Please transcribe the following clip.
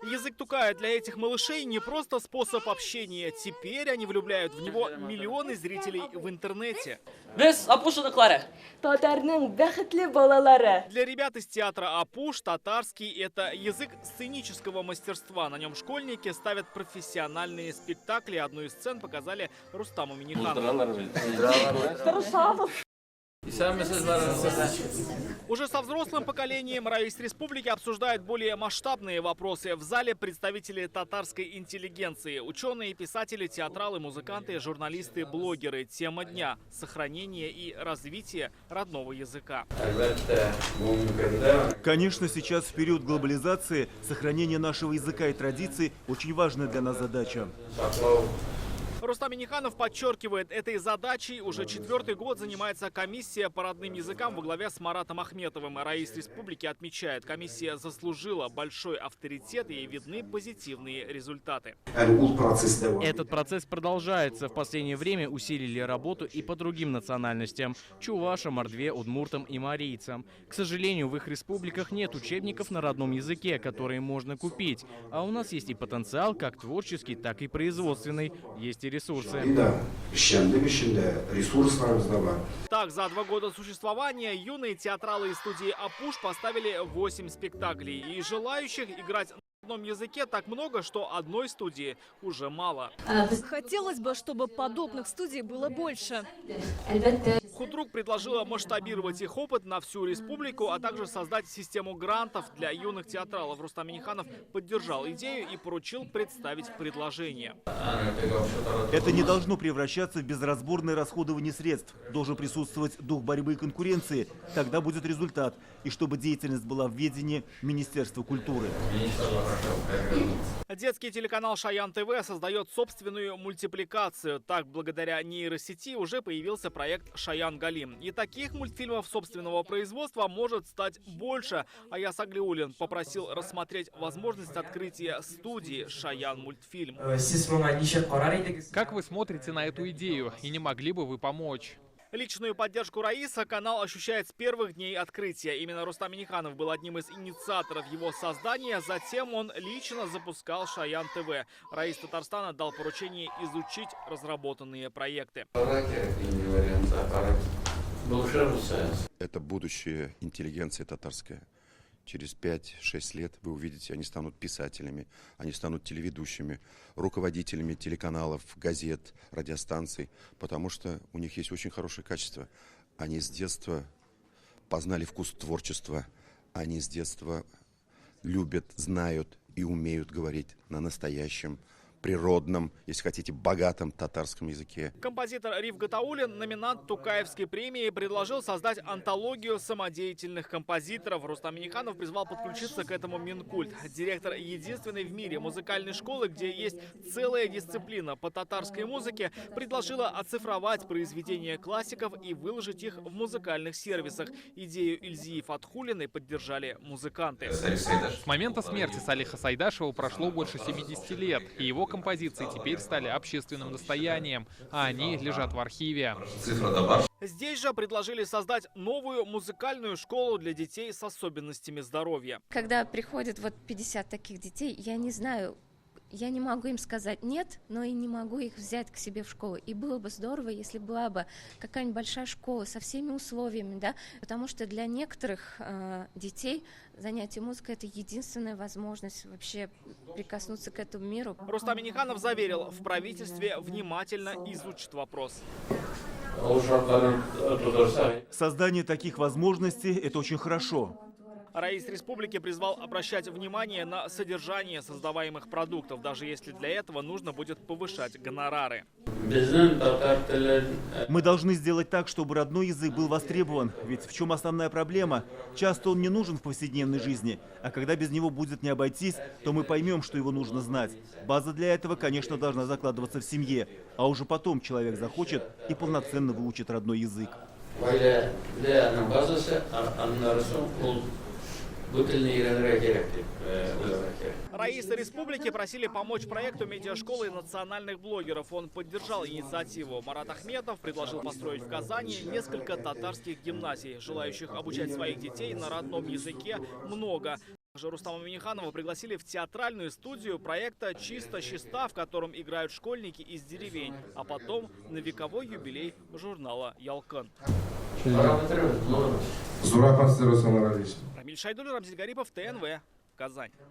Язык тукая для этих малышей не просто способ общения. Теперь они влюбляют в него миллионы зрителей в интернете. Для ребят из театра Апуш татарский – это язык сценического мастерства. На нем школьники ставят профессиональные спектакли. Одну из сцен показали Рустаму Минниханову. Уже со взрослым поколением Раис Республики обсуждают более масштабные вопросы. В зале представители татарской интеллигенции, ученые, писатели, театралы, музыканты, журналисты, блогеры. Тема дня – сохранение и развитие родного языка. Конечно, сейчас в период глобализации сохранение нашего языка и традиций очень важная для нас задача. Рустам Минниханов подчеркивает, этой задачей уже 4-й год занимается комиссия по родным языкам во главе с Маратом Ахметовым. Раис Республики отмечает, комиссия заслужила большой авторитет и видны позитивные результаты. Этот процесс продолжается. В последнее время усилили работу и по другим национальностям – чувашам, мордве, удмуртам и марийцам. К сожалению, в их республиках нет учебников на родном языке, которые можно купить. А у нас есть и потенциал, как творческий, так и производственный. Есть и ресурсы. Так, за 2 года существования юные театралы из студии Апуш поставили 8 спектаклей. И желающих играть на родном языке так много, что одной студии уже мало. Хотелось бы, чтобы подобных студий было больше. Худрук предложила масштабировать их опыт на всю республику, а также создать систему грантов для юных театралов. Рустам Минниханов поддержал идею и поручил представить предложение. Это не должно превращаться в безразборное расходование средств. Должен присутствовать дух борьбы и конкуренции. Тогда будет результат. И чтобы деятельность была в ведении Министерства культуры. Детский телеканал Шаян ТВ создает собственную мультипликацию. Так, благодаря нейросети уже появился проект «Шаян Галим». И таких мультфильмов собственного производства может стать больше. Аяс Аглиуллин попросил рассмотреть возможность открытия студии «Шаян Мультфильм». Как вы смотрите на эту идею и не могли бы вы помочь? Личную поддержку Раиса канал ощущает с первых дней открытия. Именно Рустам Минниханов был одним из инициаторов его создания. Затем он лично запускал Шаян ТВ. Раис Татарстана дал поручение изучить разработанные проекты. Это будущее интеллигенции татарская. Через 5-6 лет вы увидите, они станут писателями, они станут телеведущими, руководителями телеканалов, газет, радиостанций, потому что у них есть очень хорошее качество. Они с детства познали вкус творчества, они с детства любят, знают и умеют говорить на настоящем, природном, если хотите, богатом татарском языке. Композитор Риф Гатауллин, номинант Тукаевской премии, предложил создать антологию самодеятельных композиторов. Рустам Минниханов призвал подключиться к этому Минкульт. Директор единственной в мире музыкальной школы, где есть целая дисциплина по татарской музыке, предложила оцифровать произведения классиков и выложить их в музыкальных сервисах. Идею Ильзии Фатхуллиной поддержали музыканты. С момента смерти Салиха Сайдашева прошло больше 70 лет, и его композиции теперь стали общественным достоянием, а они лежат в архиве. Здесь же предложили создать новую музыкальную школу для детей с особенностями здоровья. Когда приходит 50 таких детей, я не знаю, я не могу им сказать нет, но и не могу их взять к себе в школу. И было бы здорово, если была бы какая-нибудь большая школа со всеми условиями, да, потому что для некоторых детей занятие музыкой — это единственная возможность вообще прикоснуться к этому миру. Рустам Минниханов заверил, в правительстве внимательно изучат вопрос. Создание таких возможностей – это очень хорошо. Раис Республики призвал обращать внимание на содержание создаваемых продуктов, даже если для этого нужно будет повышать гонорары. Мы должны сделать так, чтобы родной язык был востребован. Ведь в чем основная проблема? Часто он не нужен в повседневной жизни, а когда без него будет не обойтись, то мы поймем, что его нужно знать. База для этого, конечно, должна закладываться в семье, а уже потом человек захочет и полноценно выучит родной язык. Раисы республики просили помочь проекту медиашколы и национальных блогеров. Он поддержал инициативу. Марат Ахметов предложил построить в Казани несколько татарских гимназий. Желающих обучать своих детей на родном языке много. Также Рустама Минниханова пригласили в театральную студию проекта «Чисто Чиста», в котором играют школьники из деревень, а потом на вековой юбилей журнала «Ялкын». Зура Пастеру Самаралич. Рамиль Шайдуль, Рамзиль Гарипов, ТНВ, Казань.